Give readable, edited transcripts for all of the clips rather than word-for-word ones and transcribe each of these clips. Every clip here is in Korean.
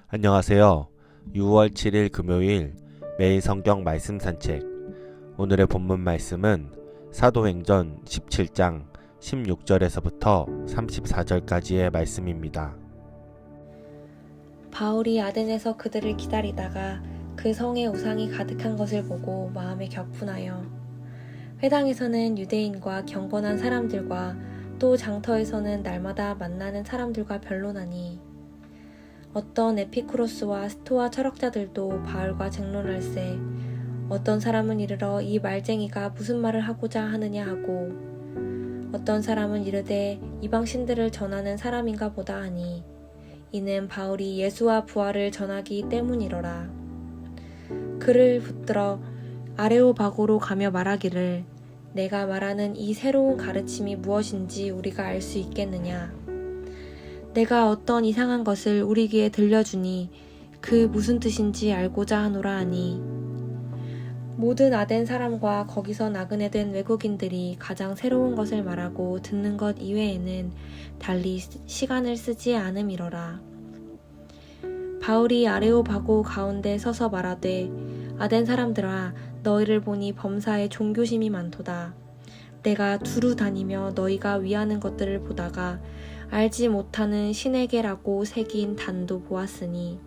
안녕하세요. 6월 7일 금요일 매일 성경 말씀 산책. 오늘의 본문 말씀은 사도행전 17장 16절에서부터 34절까지의 말씀입니다. 바울이 아덴에서 그들을 기다리다가 그 성에 우상이 가득한 것을 보고 마음에 격분하여 회당에서는 유대인과 경건한 사람들과 또 장터에서는 날마다 만나는 사람들과 변론하니 어떤 에피쿠로스와 스토아 철학자들도 바울과 쟁론할세 어떤 사람은 이르러 이 말쟁이가 무슨 말을 하고자 하느냐 하고 어떤 사람은 이르되 이방신들을 전하는 사람인가 보다 하니 이는 바울이 예수와 부활을 전하기 때문이로라. 그를 붙들어 아레오바고로 가며 말하기를 내가 말하는 이 새로운 가르침이 무엇인지 우리가 알 수 있겠느냐. 내가 어떤 이상한 것을 우리 귀에 들려주니 그 무슨 뜻인지 알고자 하노라 하니 모든 아덴 사람과 거기서 나그네 된 외국인들이 가장 새로운 것을 말하고 듣는 것 이외에는 달리 시간을 쓰지 않음이로라. 바울이 아레오바고 가운데 서서 말하되 아덴 사람들아 너희를 보니 범사에 종교심이 많도다. 내가 두루 다니며 너희가 위하는 것들을 보다가 알지 못하는 신에게라고 새긴 단도 보았으니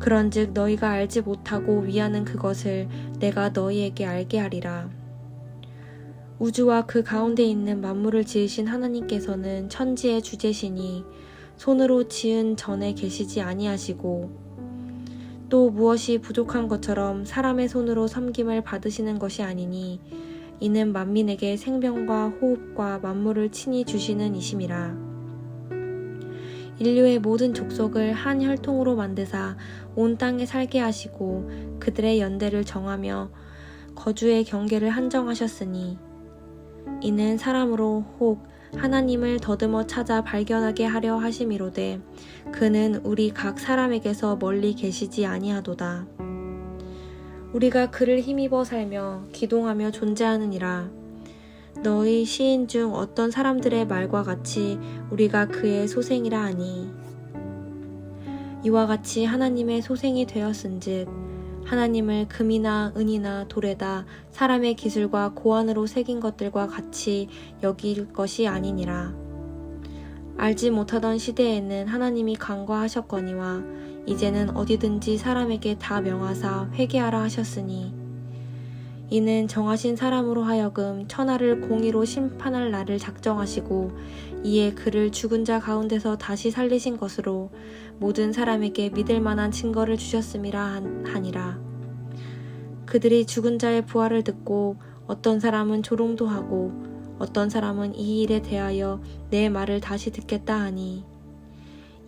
그런즉 너희가 알지 못하고 위하는 그것을 내가 너희에게 알게 하리라. 우주와 그 가운데 있는 만물을 지으신 하나님께서는 천지의 주제시니 손으로 지은 전에 계시지 아니하시고 또 무엇이 부족한 것처럼 사람의 손으로 섬김을 받으시는 것이 아니니 이는 만민에게 생명과 호흡과 만물을 친히 주시는 이심이라. 인류의 모든 족속을 한 혈통으로 만드사 온 땅에 살게 하시고 그들의 연대를 정하며 거주의 경계를 한정하셨으니 이는 사람으로 혹 하나님을 더듬어 찾아 발견하게 하려 하심이로되 그는 우리 각 사람에게서 멀리 계시지 아니하도다. 우리가 그를 힘입어 살며 기동하며 존재하느니라. 너희 시인 중 어떤 사람들의 말과 같이 우리가 그의 소생이라 하니 이와 같이 하나님의 소생이 되었은즉 하나님을 금이나 은이나 돌에다 사람의 기술과 고안으로 새긴 것들과 같이 여길 것이 아니니라. 알지 못하던 시대에는 하나님이 간과하셨거니와 이제는 어디든지 사람에게 다 명하사 회개하라 하셨으니 이는 정하신 사람으로 하여금 천하를 공의로 심판할 날을 작정하시고 이에 그를 죽은 자 가운데서 다시 살리신 것으로 모든 사람에게 믿을 만한 증거를 주셨음이라 하니라. 그들이 죽은 자의 부활을 듣고 어떤 사람은 조롱도 하고 어떤 사람은 이 일에 대하여 내 말을 다시 듣겠다 하니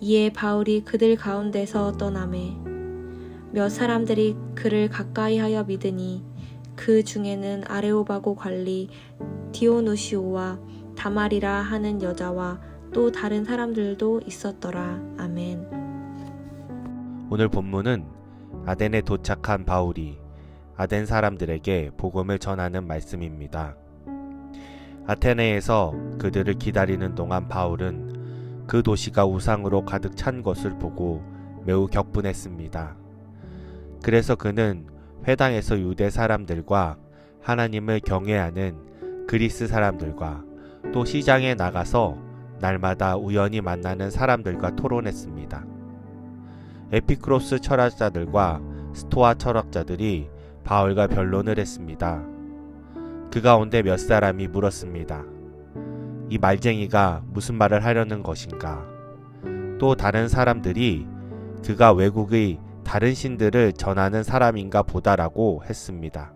이에 바울이 그들 가운데서 떠나매 몇 사람들이 그를 가까이 하여 믿으니 그 중에는 아레오바고 관리 디오누시오와 다말이라 하는 여자와 또 다른 사람들도 있었더라. 아멘. 오늘 본문은 아덴에 도착한 바울이 아덴 사람들에게 복음을 전하는 말씀입니다. 아테네에서 그들을 기다리는 동안 바울은 그 도시가 우상으로 가득 찬 것을 보고 매우 격분했습니다. 그래서 그는 회당에서 유대 사람들과 하나님을 경외하는 그리스 사람들과 또 시장에 나가서 날마다 우연히 만나는 사람들과 토론했습니다. 에피쿠로스 철학자들과 스토아 철학자들이 바울과 변론을 했습니다. 그 가운데 몇 사람이 물었습니다. 이 말쟁이가 무슨 말을 하려는 것인가? 또 다른 사람들이 그가 외국의 다른 신들을 전하는 사람인가 보다라고 했습니다.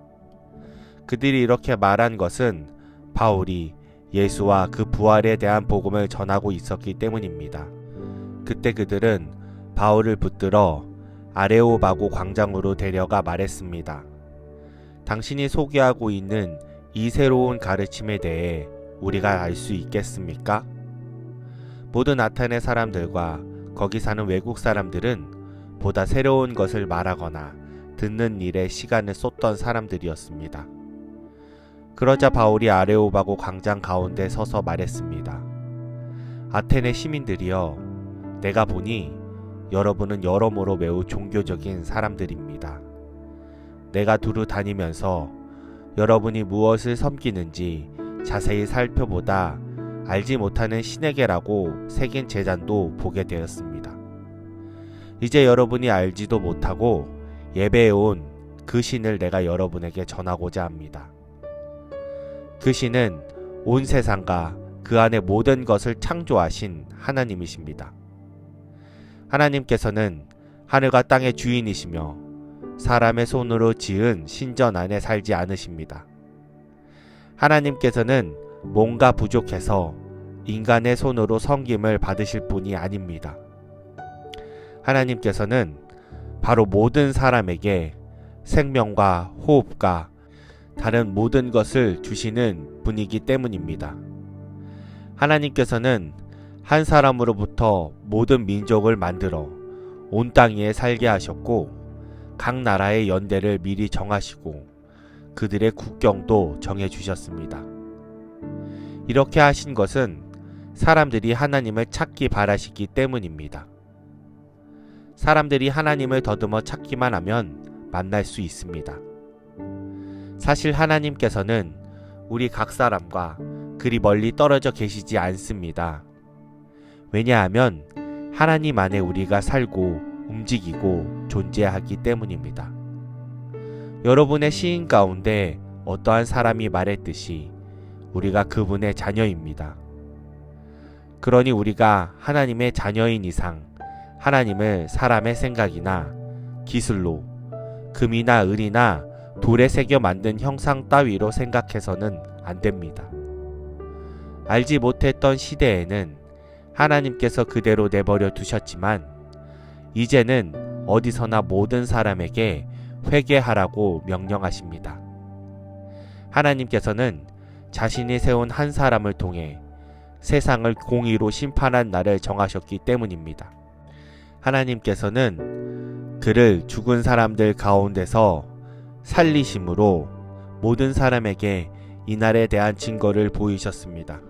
그들이 이렇게 말한 것은 바울이 예수와 그 부활에 대한 복음을 전하고 있었기 때문입니다. 그때 그들은 바울을 붙들어 아레오바고 광장으로 데려가 말했습니다. 당신이 소개하고 있는 이 새로운 가르침에 대해 우리가 알 수 있겠습니까? 모든 아테네 사람들과 거기 사는 외국 사람들은 보다 새로운 것을 말하거나 듣는 일에 시간을 쏟던 사람들이었습니다. 그러자 바울이 아레오바고 광장 가운데 서서 말했습니다. 아테네 시민들이여, 내가 보니 여러분은 여러모로 매우 종교적인 사람들입니다. 내가 두루 다니면서 여러분이 무엇을 섬기는지 자세히 살펴보다 알지 못하는 신에게라고 새긴 제단도 보게 되었습니다. 이제 여러분이 알지도 못하고 예배해온 그 신을 내가 여러분에게 전하고자 합니다. 그 신은 온 세상과 그 안의 모든 것을 창조하신 하나님이십니다. 하나님께서는 하늘과 땅의 주인이시며 사람의 손으로 지은 신전 안에 살지 않으십니다. 하나님께서는 뭔가 부족해서 인간의 손으로 섬김을 받으실 분이 아닙니다. 하나님께서는 바로 모든 사람에게 생명과 호흡과 다른 모든 것을 주시는 분이기 때문입니다. 하나님께서는 한 사람으로부터 모든 민족을 만들어 온 땅 위에 살게 하셨고 각 나라의 연대를 미리 정하시고 그들의 국경도 정해주셨습니다. 이렇게 하신 것은 사람들이 하나님을 찾기 바라시기 때문입니다. 사람들이 하나님을 더듬어 찾기만 하면 만날 수 있습니다. 사실 하나님께서는 우리 각 사람과 그리 멀리 떨어져 계시지 않습니다. 왜냐하면 하나님 안에 우리가 살고 움직이고 존재하기 때문입니다. 여러분의 시인 가운데 어떠한 사람이 말했듯이 우리가 그분의 자녀입니다. 그러니 우리가 하나님의 자녀인 이상 하나님을 사람의 생각이나 기술로 금이나 은이나 돌에 새겨 만든 형상 따위로 생각해서는 안 됩니다. 알지 못했던 시대에는 하나님께서 그대로 내버려 두셨지만 이제는 어디서나 모든 사람에게 회개하라고 명령하십니다. 하나님께서는 자신이 세운 한 사람을 통해 세상을 공의로 심판한 날을 정하셨기 때문입니다. 하나님께서는 그를 죽은 사람들 가운데서 살리심으로 모든 사람에게 이날에 대한 증거를 보이셨습니다.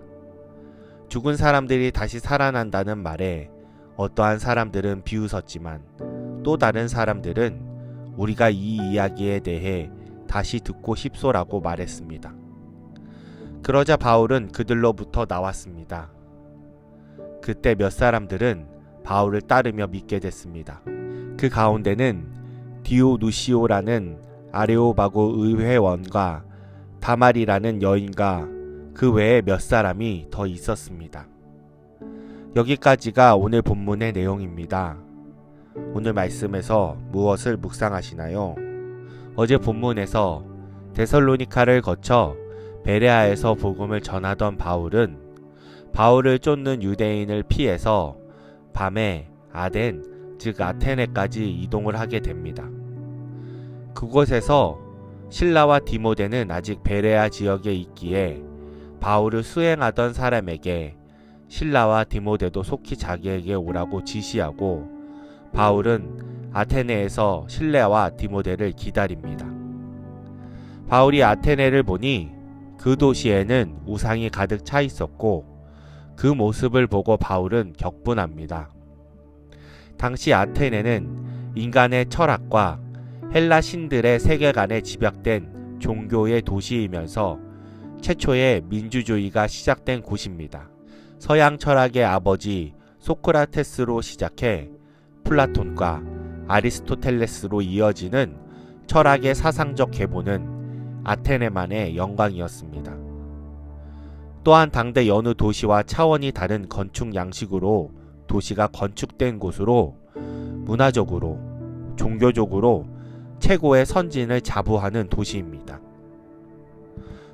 죽은 사람들이 다시 살아난다는 말에 어떠한 사람들은 비웃었지만 또 다른 사람들은 우리가 이 이야기에 대해 다시 듣고 싶소라고 말했습니다. 그러자 바울은 그들로부터 나왔습니다. 그때 몇 사람들은 바울을 따르며 믿게 됐습니다. 그 가운데는 디오누시오라는 아레오바고 의회원과 다말이라는 여인과 그 외에 몇 사람이 더 있었습니다. 여기까지가 오늘 본문의 내용입니다. 오늘 말씀에서 무엇을 묵상하시나요? 어제 본문에서 데살로니카를 거쳐 베레아에서 복음을 전하던 바울은 바울을 쫓는 유대인을 피해서 밤에 아덴, 즉 아테네까지 이동을 하게 됩니다. 그곳에서 실라와 디모데는 아직 베레아 지역에 있기에 바울을 수행하던 사람에게 실라와 디모데도 속히 자기에게 오라고 지시하고 바울은 아테네에서 실라와 디모데를 기다립니다. 바울이 아테네를 보니 그 도시에는 우상이 가득 차 있었고 그 모습을 보고 바울은 격분합니다. 당시 아테네는 인간의 철학과 헬라 신들의 세계관에 집약된 종교의 도시이면서 최초의 민주주의가 시작된 곳입니다. 서양 철학의 아버지 소크라테스로 시작해 플라톤과 아리스토텔레스로 이어지는 철학의 사상적 계보는 아테네만의 영광이었습니다. 또한 당대 여느 도시와 차원이 다른 건축 양식으로 도시가 건축된 곳으로 문화적으로, 종교적으로 최고의 선진을 자부하는 도시입니다.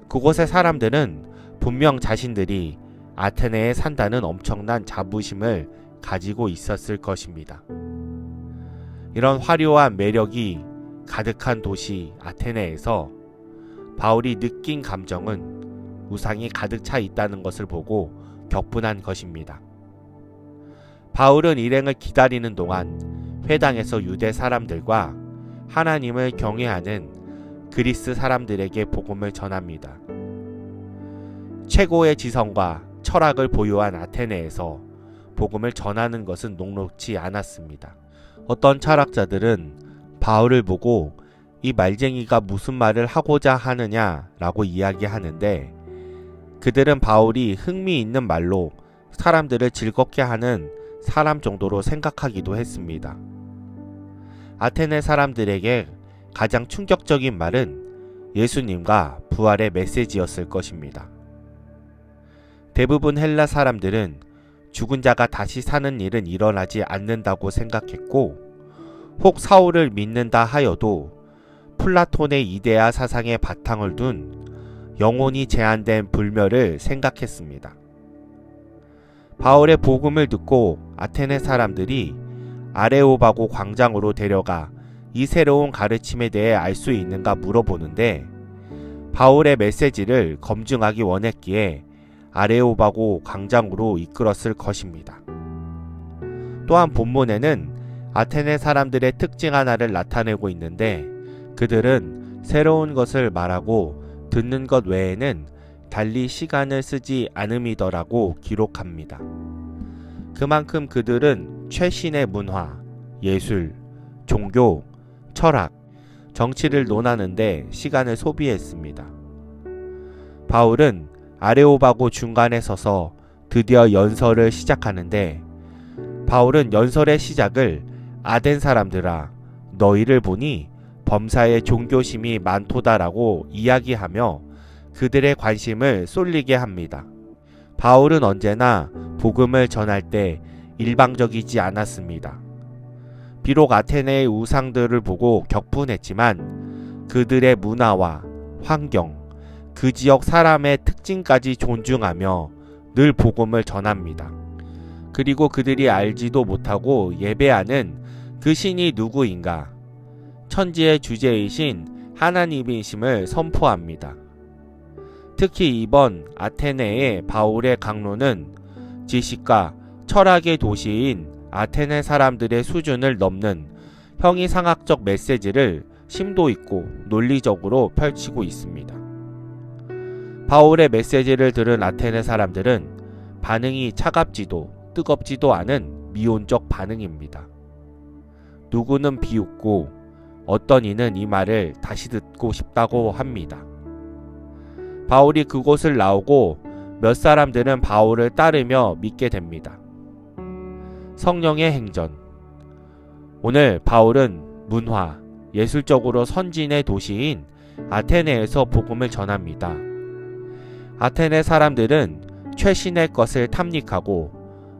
그곳의 사람들은 분명 자신들이 아테네에 산다는 엄청난 자부심을 가지고 있었을 것입니다. 이런 화려한 매력이 가득한 도시 아테네에서 바울이 느낀 감정은 우상이 가득 차 있다는 것을 보고 격분한 것입니다. 바울은 일행을 기다리는 동안 회당에서 유대 사람들과 하나님을 경외하는 그리스 사람들에게 복음을 전합니다. 최고의 지성과 철학을 보유한 아테네에서 복음을 전하는 것은 녹록지 않았습니다. 어떤 철학자들은 바울을 보고 이 말쟁이가 무슨 말을 하고자 하느냐라고 이야기하는데, 그들은 바울이 흥미있는 말로 사람들을 즐겁게 하는 사람 정도로 생각하기도 했습니다. 아테네 사람들에게 가장 충격적인 말은 예수님과 부활의 메시지였을 것입니다. 대부분 헬라 사람들은 죽은 자가 다시 사는 일은 일어나지 않는다고 생각했고, 혹 사울을 믿는다 하여도 플라톤의 이데아 사상의 바탕을 둔 영혼이 제한된 불멸을 생각했습니다. 바울의 복음을 듣고 아테네 사람들이 아레오바고 광장으로 데려가 이 새로운 가르침에 대해 알 수 있는가 물어보는데, 바울의 메시지를 검증하기 원했기에 아레오바고 광장으로 이끌었을 것입니다. 또한 본문에는 아테네 사람들의 특징 하나를 나타내고 있는데, 그들은 새로운 것을 말하고 듣는 것 외에는 달리 시간을 쓰지 않음이더라고 기록합니다. 그만큼 그들은 최신의 문화, 예술, 종교, 철학, 정치를 논하는데 시간을 소비했습니다. 바울은 아레오바고 중간에 서서 드디어 연설을 시작하는데, 바울은 연설의 시작을 아덴 사람들아, 너희를 보니 범사에 종교심이 많도다라고 이야기하며 그들의 관심을 쏠리게 합니다. 바울은 언제나 복음을 전할 때 일방적이지 않았습니다. 비록 아테네의 우상들을 보고 격분했지만 그들의 문화와 환경, 그 지역 사람의 특징까지 존중하며 늘 복음을 전합니다. 그리고 그들이 알지도 못하고 예배하는 그 신이 누구인가, 천지의 주제이신 하나님이심을 선포합니다. 특히 이번 아테네의 바울의 강론은 지식과 철학의 도시인 아테네 사람들의 수준을 넘는 형이상학적 메시지를 심도 있고 논리적으로 펼치고 있습니다. 바울의 메시지를 들은 아테네 사람들은 반응이 차갑지도 뜨겁지도 않은 미온적 반응입니다. 누구는 비웃고 어떤 이는 이 말을 다시 듣고 싶다고 합니다. 바울이 그곳을 나오고 몇 사람들은 바울을 따르며 믿게 됩니다. 성령의 행전. 오늘 바울은 문화, 예술적으로 선진의 도시인 아테네에서 복음을 전합니다. 아테네 사람들은 최신의 것을 탐닉하고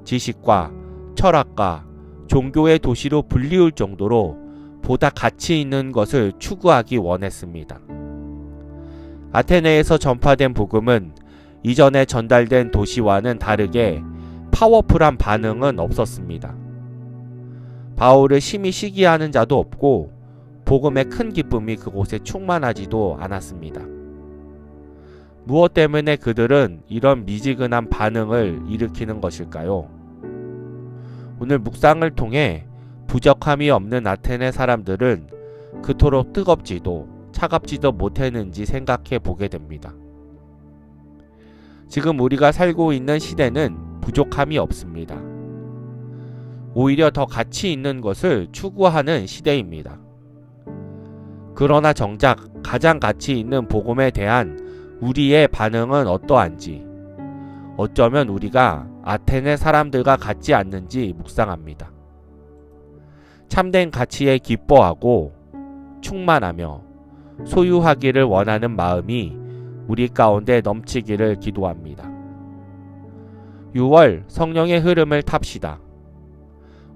지식과 철학과 종교의 도시로 불리울 정도로 보다 가치 있는 것을 추구하기 원했습니다. 아테네에서 전파된 복음은 이전에 전달된 도시와는 다르게 파워풀한 반응은 없었습니다. 바울을 심히 시기하는 자도 없고 복음의 큰 기쁨이 그곳에 충만하지도 않았습니다. 무엇 때문에 그들은 이런 미지근한 반응을 일으키는 것일까요? 오늘 묵상을 통해 부적함이 없는 아테네 사람들은 그토록 뜨겁지도 차갑지도 못했는지 생각해 보게 됩니다. 지금 우리가 살고 있는 시대는 부족함이 없습니다. 오히려 더 가치 있는 것을 추구하는 시대입니다. 그러나 정작 가장 가치 있는 복음에 대한 우리의 반응은 어떠한지, 어쩌면 우리가 아테네 사람들과 같지 않는지 묵상합니다. 참된 가치에 기뻐하고 충만하며 소유하기를 원하는 마음이 우리 가운데 넘치기를 기도합니다. 6월 성령의 흐름을 탑시다.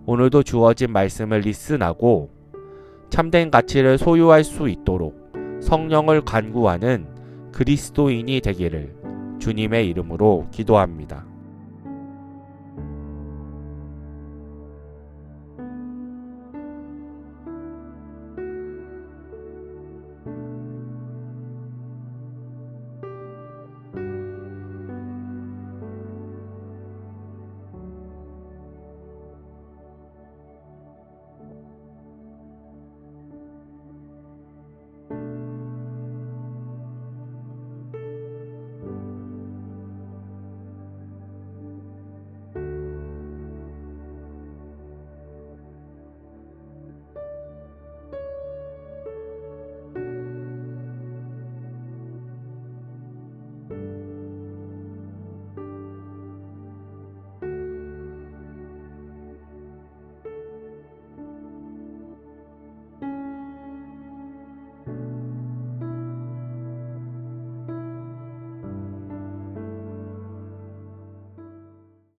오늘도 주어진 말씀을 리슨하고 참된 가치를 소유할 수 있도록 성령을 간구하는 그리스도인이 되기를 주님의 이름으로 기도합니다.